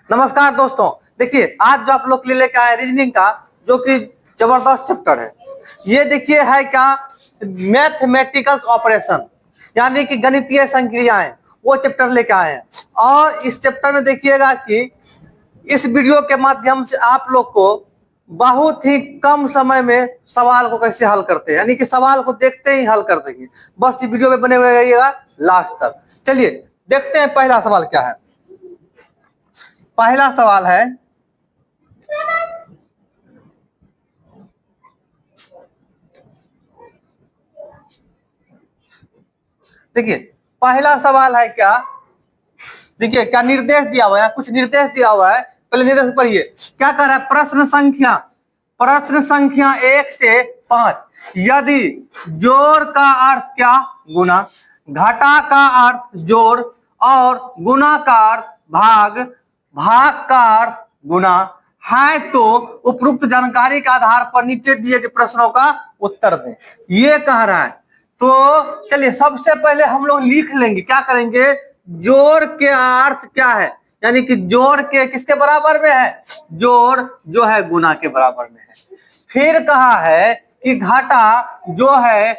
नमस्कार दोस्तों, देखिए आज जो आप लोग के लिए लेकर आए रीजनिंग का जो कि जबरदस्त चैप्टर है। ये देखिए है क्या, मैथमेटिकल ऑपरेशन यानी कि गणितीय संक्रियाएं, वो चैप्टर लेकर आए हैं। और इस चैप्टर में देखिएगा कि इस वीडियो के माध्यम से आप लोग को बहुत ही कम समय में सवाल को कैसे हल करते हैं, यानी कि सवाल को देखते ही हल कर देंगे। बस इस वीडियो में बने हुए रहिएगा लास्ट तक। चलिए देखते हैं पहला सवाल क्या है। पहला सवाल है, देखिए पहला सवाल है क्या, देखिए क्या निर्देश दिया हुआ है, कुछ निर्देश दिया हुआ है। पहले निर्देश पढ़िए क्या कह रहा है। प्रश्न संख्या 1 से 5, यदि जोड़ का अर्थ क्या, गुना, घटा का अर्थ जोड़ और गुना का अर्थ भाग, भाग का अर्थ गुना है, तो उपरोक्त जानकारी के आधार पर नीचे दिए गए प्रश्नों का उत्तर दें। ये कह रहा है। तो चलिए सबसे पहले हम लोग लिख लेंगे, क्या करेंगे, जोड़ के अर्थ क्या है, यानी कि जोड़ के किसके बराबर में है, जोड़ जो है गुना के बराबर में है। फिर कहा है कि घटा जो है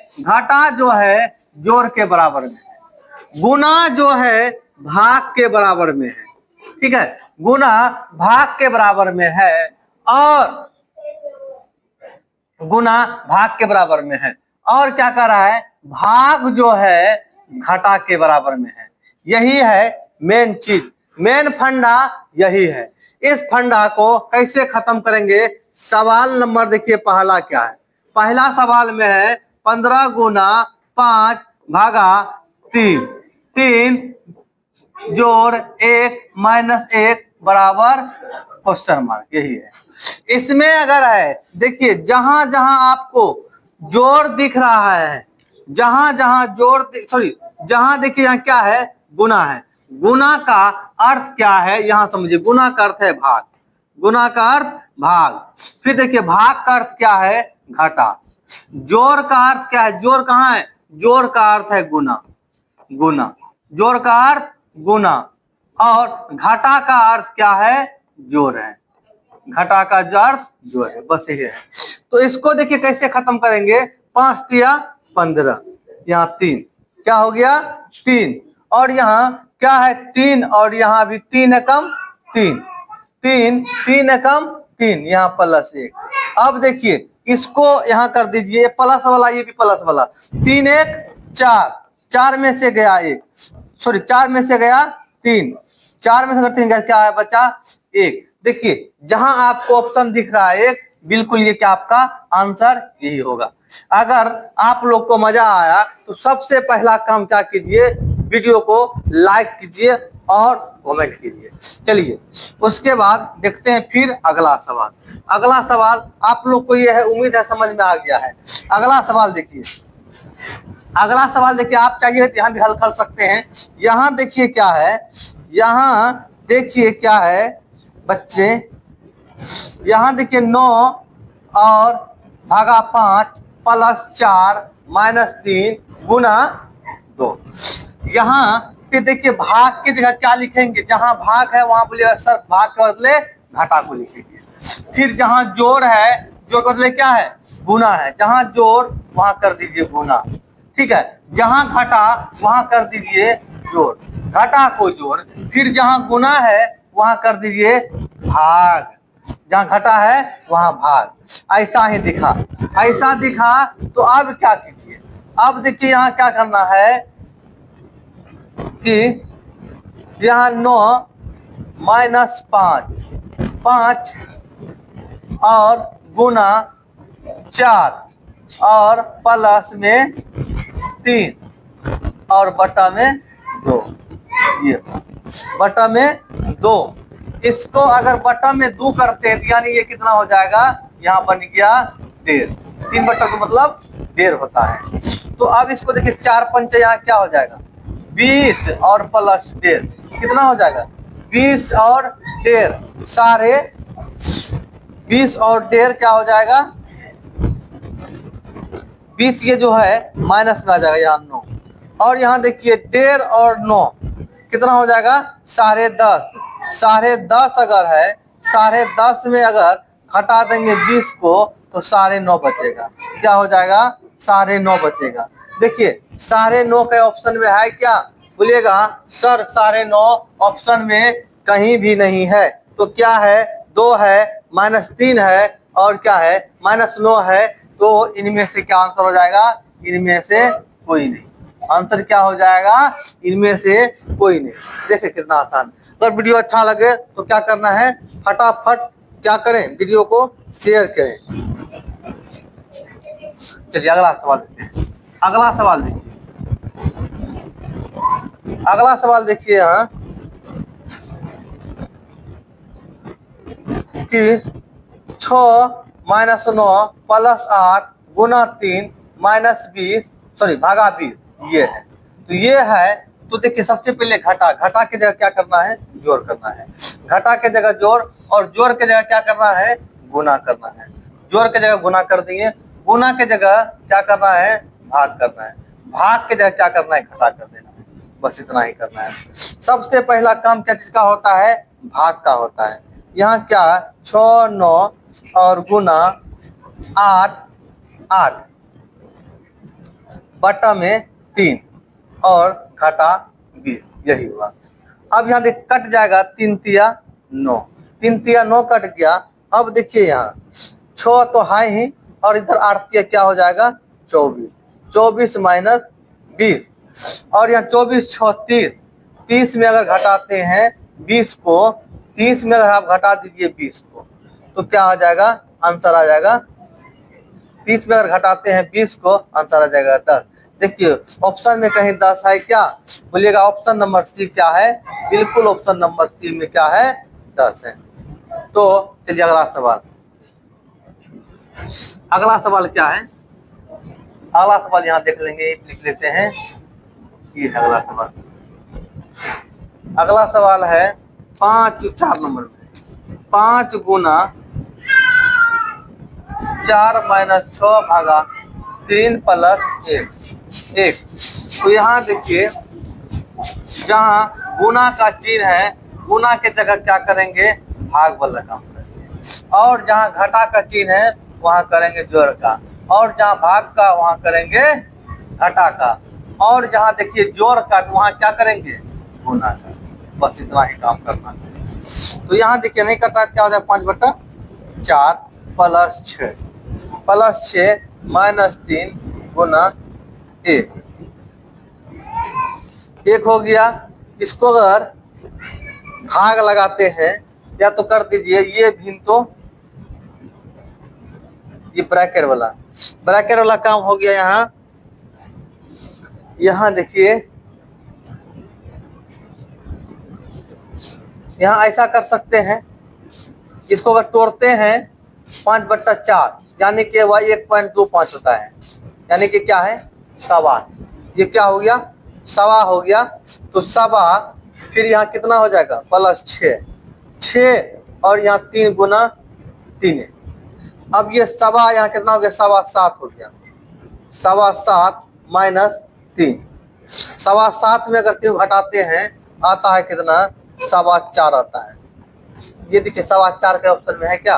जोड़ के बराबर में है, गुना जो है भाग के बराबर में है। ठीक है, गुना भाग के बराबर में है और गुना भाग के बराबर में है। और क्या कर रहा है, भाग जो है घटा के बराबर में है। यही है मेन चीज, मेन फंडा यही है। इस फंडा को कैसे खत्म करेंगे, सवाल नंबर देखिए पहला क्या है। पहला सवाल में है 15 गुना 5 भागा 3, 3 जोड़ 1 माइनस 1 बराबर क्वेश्चन मार्क, यही है। इसमें अगर है, देखिए जहां जहां आपको जोड़ दिख रहा है, जहां देखिए यहाँ क्या है, गुना है। गुना का अर्थ क्या है, यहां समझिए, गुना का अर्थ है भाग, गुना का अर्थ भाग। फिर देखिए भाग का अर्थ क्या है, घटा। जोड़ का अर्थ क्या है, जोड़ कहाँ है, जोड़ का अर्थ है गुना, गुना, जोड़ का अर्थ गुना। और घटा का अर्थ क्या है, जोड़ है, घटा का जो अर्थ जोड़ है, बस यही है। तो इसको देखिए कैसे खत्म करेंगे, 5 तिया 15, यहाँ 3 क्या हो गया, 3, और यहाँ क्या है 3, और यहाँ भी 3 है कम 3, 3 है कम 3, यहाँ प्लस 1। अब देखिए इसको यहाँ कर दीजिए, प्लस वाला, ये भी प्लस वाला, 3 1 4, 4 में से गया 1, सॉरी 4 में से गया 3, 4 में से अगर 3 गया क्या है, बचा 1। देखिए जहां आपको ऑप्शन दिख रहा है एक, बिल्कुल ये क्या आपका आंसर यही होगा। अगर आप लोग को मजा आया तो सबसे पहला काम क्या कीजिए, वीडियो को लाइक कीजिए और कमेंट कीजिए। चलिए उसके बाद देखते हैं फिर अगला सवाल। अगला सवाल आप लोग को ये है, उम्मीद है समझ में आ गया है। अगला सवाल देखिए, अगला सवाल देखिए, आप चाहिए तो यहाँ भी हल कर सकते हैं। यहाँ देखिए क्या है, यहाँ देखिए क्या है बच्चे, यहाँ देखिए 9 और भागा 5 प्लस 4 माइनस 3 गुना 2। यहाँ पे देखिए भाग की जगह क्या लिखेंगे, जहां भाग है वहां बोलिएगा सर भाग के बदले घाटा को लिखेंगे। फिर जहां जोड़ है, जोड़ के बदले क्या है, गुना है, जहां जोड़ वहां कर दीजिए गुना। ठीक है, जहां घटा वहां कर दीजिए जोड़, घटा को जोड़। फिर जहां गुना है वहां कर दीजिए भाग, जहां घटा है वहां भाग। ऐसा ही दिखा, ऐसा दिखा। तो अब क्या कीजिए, अब देखिए यहाँ क्या करना है कि यहाँ 9 माइनस 5 और गुना 4 और प्लस में 3 और बटा में 2, ये बटा में 2। इसको अगर बटा में 2 करते हैं यानी ये कितना हो जाएगा, यहाँ बन गया 1.5, 3/2 मतलब 1.5 होता है। तो अब इसको देखिए 4 पंच यहाँ क्या हो जाएगा, 20 और प्लस 1.5 कितना हो जाएगा, 20 और 1.5 सारे 20 और 1.5 क्या हो जाएगा, 20 ये जो है माइनस में आ जाएगा यहाँ 9, और यहाँ देखिए 1.5 और 9 कितना हो जाएगा, 10.5। 10.5 अगर है, 10.5 में अगर घटा देंगे 20 को तो 9.5 बचेगा। क्या हो जाएगा? 9.5 बचेगा। देखिए 9.5 के ऑप्शन में है क्या? बोलिएगा सर 9.5 ऑप्शन में कहीं भी नहीं है। तो क्या है? 2 है, -3 है और क्या है? -9 है। तो इनमें से क्या आंसर हो जाएगा? इनमें से कोई नहीं। आंसर क्या हो जाएगा? इनमें से कोई नहीं। देखिए कितना आसान। अगर वीडियो अच्छा लगे तो क्या करना है? फटाफट क्या करें? वीडियो को शेयर करें। चलिए अगला सवाल देखते हैं। अगला सवाल देखिए, अगला सवाल देखिए यहाँ कि 6 - 9 + 8 गुना 3 -20 भागा 20 ये है। तो ये है। तो देखिए सबसे पहले घटा, घटा की जगह क्या करना है? जोड़ करना है। घटा के जगह जोड़ और जोड़ के जगह क्या करना है? गुना करना है। जोड़ के जगह गुना कर दिए, गुना के जगह क्या करना है? भाग करना है। भाग के जगह क्या करना है? घटा कर देना है। बस इतना ही करना है। सबसे पहला काम क्या चीज का होता है? भाग का होता है। यहाँ क्या? 6 9 और गुना 8 8 बटा में 3 और घटा 20 यही हुआ। अब यहाँ देख कट जाएगा 3 तिया 9, 3 तिया 9 कट गया। अब देखिए यहाँ 6 तो है ही और इधर 8 तिया क्या हो जाएगा? 24, 24 - 20 और यहाँ 24 6 30, 30 में अगर घटाते हैं 20 को, 30 में अगर आप घटा दीजिए 20 को तो क्या आ जाएगा? आंसर आ जाएगा 30 में अगर घटाते हैं 20 को आंसर आ जाएगा 10। देखिए ऑप्शन में कहीं 10 है क्या? बोलिएगा ऑप्शन नंबर सी क्या है? बिल्कुल ऑप्शन नंबर सी में क्या है? 10 है। तो चलिए अगला सवाल, अगला सवाल क्या है? अगला सवाल यहाँ देख लेंगे, लिख लेते हैं। ये है अगला सवाल। अगला सवाल है 4 नंबर में 5 गुना 4 - 6 भागा 3 + 1। तो यहाँ देखिए जहाँ गुना का चिन्ह है, गुना के जगह क्या करेंगे? भाग वाला काम करेंगे। और जहाँ घटा का चिन्ह है वहाँ करेंगे जोड़ का, और जहाँ भाग का वहाँ करेंगे घटा का, और जहाँ देखिए जोड़ का वहाँ क्या करेंगे? गुना का। बस इतना ही काम करना है। तो यहाँ देखिए नहीं कट रहा क्या हो जाएगा? 5/4 + 6 -3 गुना 1 हो गया। इसको अगर भाग लगाते हैं या तो कर दीजिए ये भी, तो ये ब्रैकेट वाला काम हो गया। यहाँ देखिए यहाँ ऐसा कर सकते हैं, इसको अगर तोड़ते हैं 5/4 यानी कि वह 1.25 होता है, यानी कि क्या है? सवा। ये क्या हो गया? सवा हो गया। तो सवा फिर यहाँ कितना हो जाएगा? +6 और यहाँ 3 गुना 3। अब ये सवा यहाँ कितना हो गया? 7.25 हो गया। 7.25 - 3, 7.25 में अगर 3 घटाते हैं आता है कितना? 4.25 आता है। ये देखिए 4.25 के ऑप्शन में है क्या?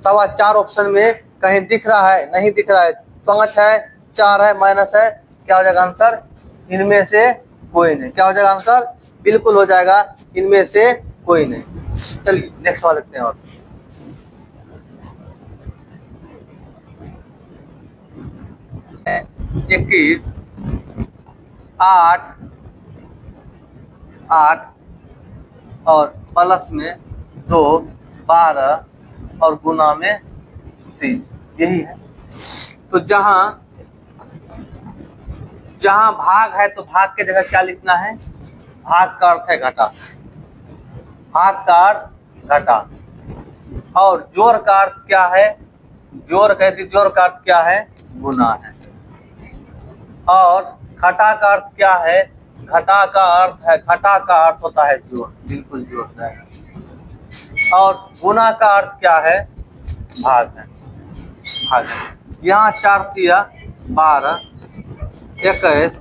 4.25 ऑप्शन में कहीं दिख रहा है? नहीं दिख रहा है। 5 है, 4 है, माइनस है। क्या हो जाएगा आंसर? इनमें से कोई नहीं। क्या हो जाएगा आंसर? बिल्कुल हो जाएगा इनमें से कोई नहीं। चलिए नेक्स्ट सवाल देखते हैं। और 21 8 8 और प्लस में 2 12 और गुना में 3 यही है। तो जहां भाग है तो भाग के जगह क्या लिखना है? भाग का अर्थ है घटा, भाग का अर्थ घटा। और जोड़ का अर्थ क्या है? जोड़ का अर्थ क्या है? गुना है। और घटा का अर्थ क्या है? घटा का अर्थ होता है जोड़, बिल्कुल जोड़ता है। और गुना का अर्थ क्या है? भाग है, भाग है। यहाँ 4 तिया 12 21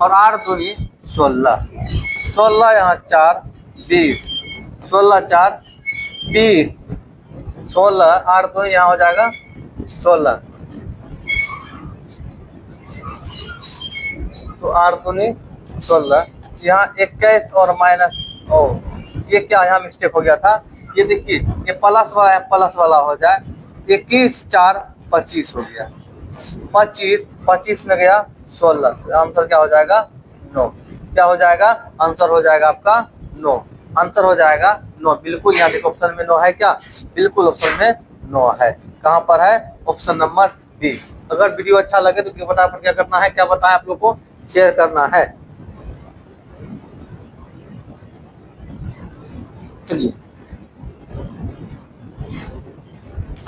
और 8 दूनी 16, 16 यहाँ 4 20 16 4 20, 16 8 2 यहाँ हो जाएगा 16, तो 8 दूनी 16, यहाँ 21 और माइनस, ओ ये क्या यहाँ मिस्टेक हो गया था, ये देखिए ये प्लस वाला है, प्लस वाला हो जाए, 21 4 25 हो गया, 25 25 में गया 16, आंसर क्या हो जाएगा 9, क्या हो जाएगा आंसर हो जाएगा आपका 9, आंसर हो जाएगा 9, बिल्कुल यहाँ देखो ऑप्शन में 9 है, क्या बिल्कुल ऑप्शन में 9 है, कहाँ पर है ऑप्शन नंबर बी। अगर वीडियो अच्छा लगे तो फटाफट क्या करना है, क्या बताएं आप लोग को, शेयर करना है। चलिए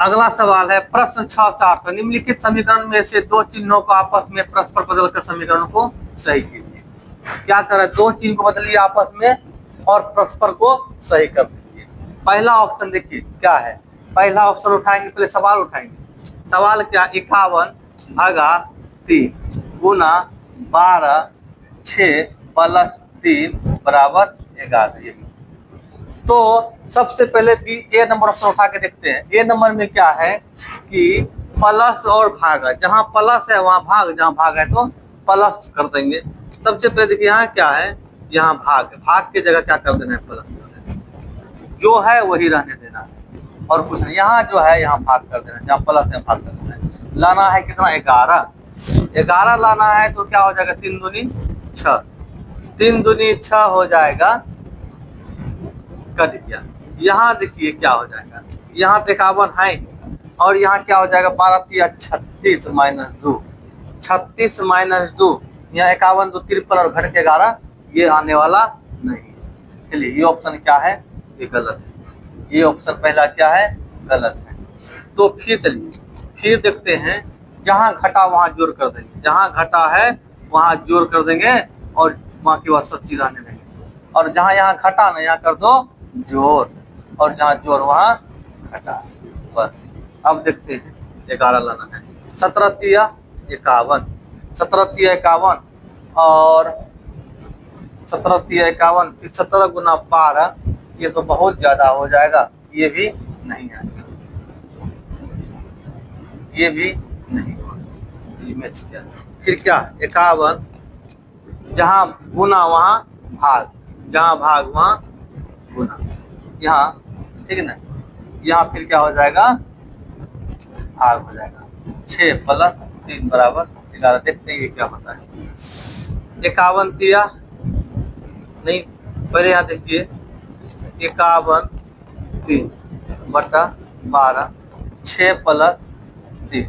अगला सवाल है प्रश्न 6 निम्नलिखित समीकरण में से दो चिन्हों को आपस में परस्पर बदलकर समीकरणों को सही कीजिए। क्या करें, दो चिन्ह को बदलिए आपस में और परस्पर को सही कर दीजिए। पहला ऑप्शन देखिए क्या है, पहला ऑप्शन उठाएंगे, पहले सवाल उठाएंगे। सवाल क्या, 51 भागा 3 गुना 12 6 प्लस 3 बराबर 11। तो सबसे पहले बी ए नंबर ऑप्शन उठा के देखते हैं। ए नंबर में क्या है कि प्लस और भाग है, जहां प्लस है वहां भाग, जहां भाग है तो प्लस कर देंगे। सबसे पहले देखिए यहाँ क्या है, यहाँ भाग है, भाग की जगह क्या कर देना है प्लस कर देना है, जो है वही रहने देना है और कुछ नहीं। यहाँ जो है यहाँ भाग कर देना है, जहाँ प्लस है भाग कर देना है। लाना है कितना 11, 11 लाना है तो क्या हो जाएगा 3 दूनी 6, 3 दूनी 6 हो जाएगा, कट गया। यहाँ देखिए क्या हो जाएगा, यहाँ 51 है और यहाँ क्या हो जाएगा 12 3 36 माइनस 2, 36 माइनस 2, यहाँ 51 2 53 और घट के 11, ये आने वाला नहीं है। चलिए ये ऑप्शन क्या है, ये गलत है, ये ऑप्शन पहला क्या है गलत है। तो फिर चलिए फिर देखते हैं, जहाँ घटा वहाँ जोड़ कर देंगे, जहाँ घटा है वहाँ जोड़ कर देंगे और वहाँ की बात सब चीज आने देंगे, और जहाँ यहाँ घटा ना यहाँ कर दो जोड़, और जहाँ जोड़ वहाँ घटा, बस। अब देखते हैं 11 लाना है, 17 तिया 51, 17 तिया 51 और 17 तिया 51, फिर 17 गुना 12, ये तो बहुत ज्यादा हो जाएगा, ये भी नहीं आएगा, ये भी नहीं होगा। फिर क्या 51, जहाँ गुना वहाँ भाग, जहाँ भाग वहाँ गुना, यहाँ ठीक है ना, यहाँ फिर क्या हो जाएगा भाग हो जाएगा, 6 प्लस 3 बराबर 11। देखते हैं ये क्या होता है, 51 दिया नहीं, पहले यहाँ देखिए 51 3 बटा 12 6 प्लस 3,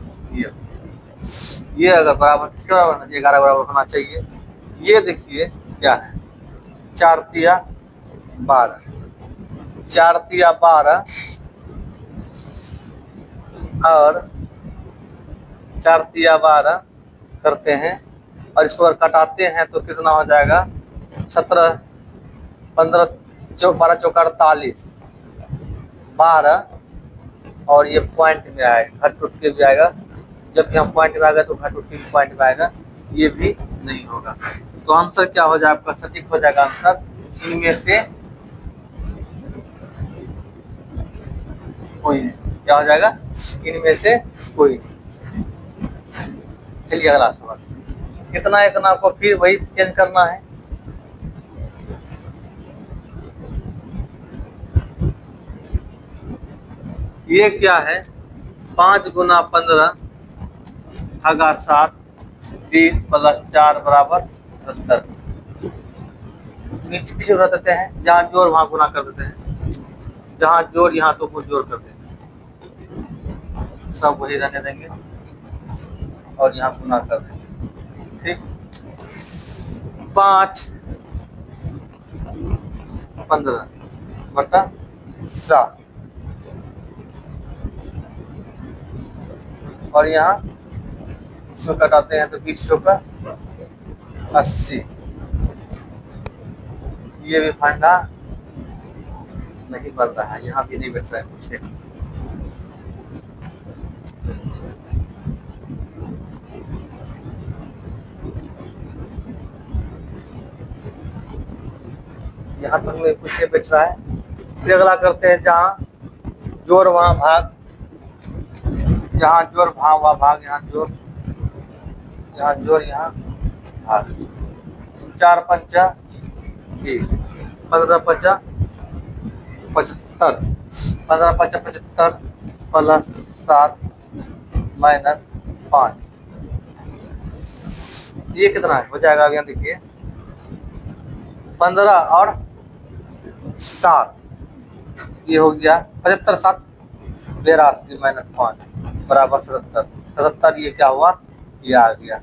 ये अगर बराबर 11 बराबर होना चाहिए। ये देखिए क्या है, 4 तिया 12, 4 तिया 12 और 4 तिया 12 करते हैं और इसको अगर कटाते हैं तो कितना हो जाएगा 17 15 12 चौका 48, 12 और ये पॉइंट में आएगा, घट उठ के भी आएगा, जब यहाँ पॉइंट में आएगा तो घट उठ के भी पॉइंट में आएगा, ये भी नहीं होगा। तो आंसर क्या हो जाएगा आपका, सटीक हो जाएगा आंसर इनमें से कोई नहीं, क्या हो जाएगा इनमें से कोई नहीं। चलिए अगला सवाल, कितना इतना आपको फिर वही चेंज करना है। ये क्या है, 5 गुना 15 भागा 7 20 प्लस 4 बराबर 70। नीचे पीछे उड़ा देते हैं, जहाँ जोड़ वहां गुना कर देते हैं, जहाँ जोड़ यहाँ तो कुछ जोड़ कर देते हैं, सब वही रहने देंगे और यहाँ गुना कर देंगे, ठीक। 5 15 बटा 7 और यहाँ इसमें कटाते हैं तो 20 का 80, ये भी फंडा नहीं बन रहा है, यहाँ भी नहीं बैठ रहा है कुछ। यहाँ तक में कुछ नहीं बैठ रहा है, फिर अगला करते हैं जहाँ जोड़ वहाँ भाग, जहाँ जोड़ वहाँ भाग, यहाँ जोड़, यहाँ जोड़, यहाँ भाग। 4 पंचा 20, 15 पंचा 75, 15 पंचा 75 प्लस 7 माइनस 5, ये कितना है हो जाएगा? आगे देखिए 15 और 7, ये हो गया 75, 7 82 माइनस 5 बराबर 77, 77 ये क्या हुआ? ये आ गया,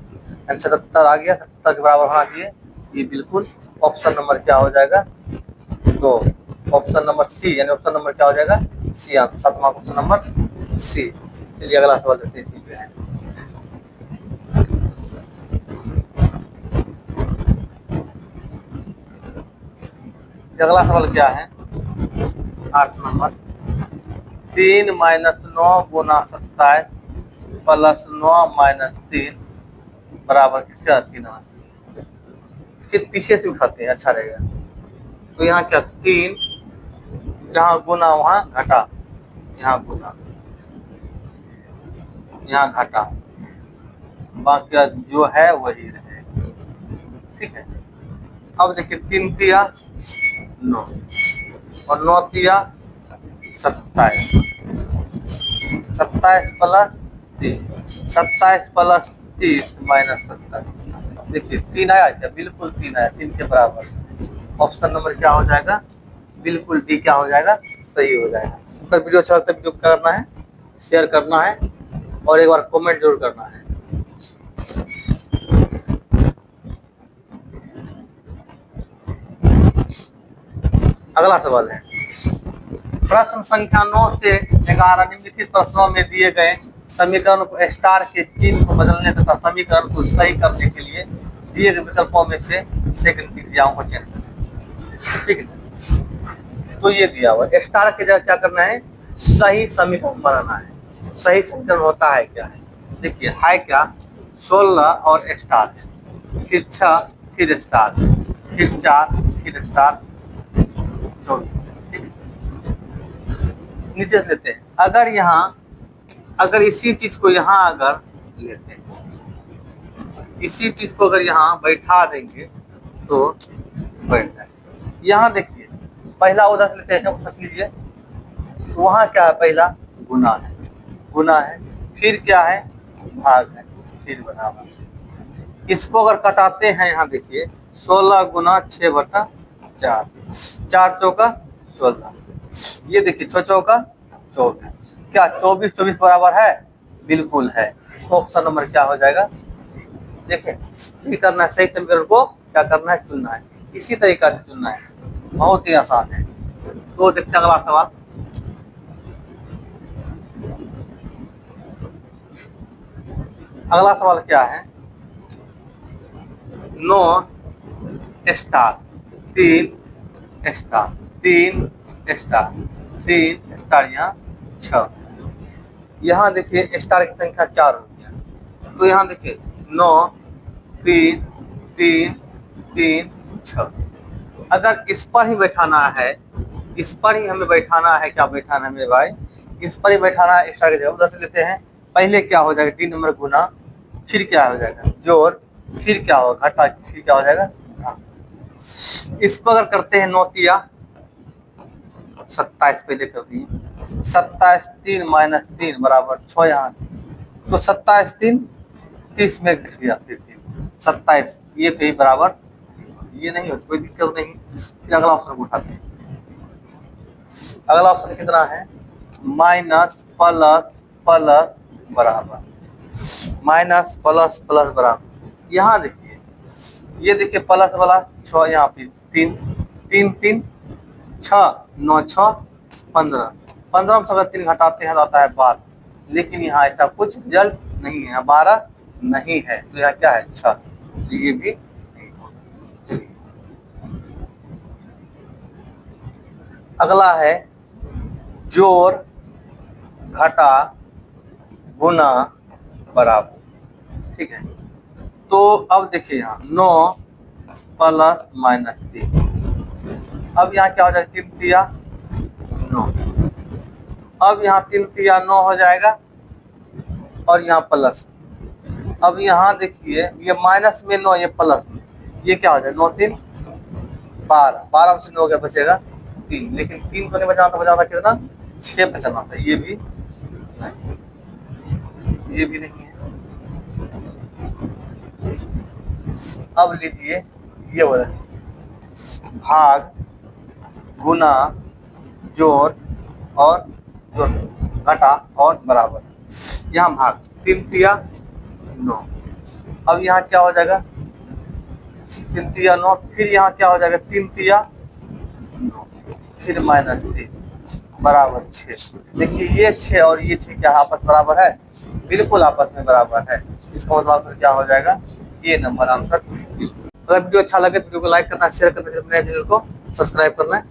77 आ गया। 77 के बराबर होना चाहिए, ये बिल्कुल ऑप्शन नंबर क्या हो जाएगा? 2, ऑप्शन नंबर सी, यानी ऑप्शन नंबर क्या हो जाएगा? सी आंसर, 7वां ऑप्शन नंबर सी। चलिए अगला सवाल देखते हैं, इसी पे है। अगला सवाल क्या है? 8 नंबर, 3 माइनस 9 गुना 27 प्लस 9 माइनस 3 बराबर किसका? 3। फिर पीछे से उठाते हैं, अच्छा रहेगा। तो यहाँ क्या? 3, जहाँ गुना वहाँ घटा, यहाँ गुना यहाँ घटा, बाकी जो है वही रहे, ठीक है। अब देखिए 3 तिया 9 और 9 तिया 27, 27 प्लस 3, 27 प्लस 30 माइनस 70। देखिए 3 आया क्या? बिल्कुल 3 आया, 3 के बराबर। ऑप्शन नंबर क्या हो जाएगा? बिल्कुल डी क्या हो जाएगा? सही हो जाएगा। अगर वीडियो अच्छा लगता है, वीडियो करना है, शेयर करना है और एक बार कमेंट जरूर करना है। अगला सवाल है, प्रश्न संख्या 9 से 11 निम्नलिखित प्रश्नों में दिए गए समीकरण को स्टार के चिन्ह को बदलने तथा समीकरण को सही करने के लिए दिए गए विकल्पों में से सेकंड की क्रियाओं को चयन करें, ठीक है। तो ये दिया हुआ स्टार के जगह क्या करना है? सही समीकरण बनाना है। सही समीकरण होता है क्या है? देखिए है क्या? 16 और स्टार, फिर 6, फिर स्टार, फिर 4, फिर स्टार 24, ठीक है। नीचे से लेते हैं, अगर यहाँ, अगर इसी चीज को यहाँ अगर लेते हैं, इसी चीज को अगर यहाँ बैठा देंगे तो बैठ जाए। यहाँ देखिए पहला उधर से लेते हैं, समझ लीजिए। तो वहाँ क्या है? पहला गुना है, गुना है, फिर क्या है? भाग है, फिर बराबर। इसको अगर कटाते हैं, यहाँ देखिए 16 गुना 6/4, 4 चौका 16, ये देखिए 6 चौका 24, क्या 24 24 बराबर है? बिल्कुल है। तो ऑप्शन नंबर क्या हो जाएगा? देखिए ये करना है, सही समीकरण को क्या करना है? चुनना है, इसी तरीका से चुनना है, बहुत ही आसान है। तो देखते हैं अगला सवाल। अगला सवाल क्या है? 9 स्टार 3 स्टार 3 स्टार 3 स्टार, यहाँ 6, यहाँ देखिए स्टार की संख्या 4 हो गया। तो यहाँ देखिए 9 3 3 3 6, अगर इस पर ही बैठाना है, इस पर ही हमें बैठाना है, क्या बैठाना है हमें भाई? इस पर ही बैठाना है स्टार की जगह। उधर से लेते हैं, पहले क्या हो जाएगा? 3 नंबर गुना, फिर क्या हो जाएगा? जोड़, फिर क्या होगा? घटा, फिर क्या हो जाएगा? इस पर अगर करते हैं 9 तिया 27, पहले कर दिए 27, 3 माइनस 3 बराबर 6, यहाँ तो 27 3 30 में घट गया, फिर 3 27, ये कहीं बराबर ये नहीं हो, कोई दिक्कत नहीं। फिर अगला ऑप्शन उठाते हैं। अगला ऑप्शन कितना है? माइनस प्लस प्लस बराबर, माइनस प्लस प्लस बराबर। यहाँ देखिए, ये देखिए प्लस वाला 6, यहाँ पे 3 3 3 6 9 6 15, 15 में अगर 3 घटाते हैं तो आता है 12, लेकिन यहाँ ऐसा कुछ रिजल्ट नहीं है, 12 नहीं है, तो यहाँ क्या है? 6, ये भी नहीं होगा। चलिए अगला है जोड़ घटा गुना बराबर, ठीक है। तो अब देखिए यहाँ 9 प्लस माइनस 3, अब यहाँ क्या हो जाएगा? 3 तिया अब यहाँ 3 तिया 9 हो जाएगा और यहाँ प्लस। अब यहाँ देखिए ये माइनस में 9, ये प्लस में, ये क्या हो जाएगा 9 3 12, 12 से 9 क्या बचेगा 3, लेकिन 3 तो नहीं बचाना था, बचाना कितना 6 बचाना था, ये भी नहीं है। अब लीजिए ये बोला भाग, गुना, जोड़ और जोड़, घटा और बराबर। यहाँ भाग 3 तिया 9, अब यहाँ क्या हो जाएगा 3 तिया 9, फिर यहाँ क्या हो जाएगा 3 तिया 9, फिर माइनस 3 बराबर 6। देखिए ये 6 और ये 6 क्या आपस बराबर है, बिल्कुल आपस में बराबर है। इसका मतलब क्या हो जाएगा, ये नंबर आंसर। अगर वीडियो अच्छा लगे तो वीडियो को लाइक करना, शेयर करना, अपने चैनल को सब्सक्राइब करना।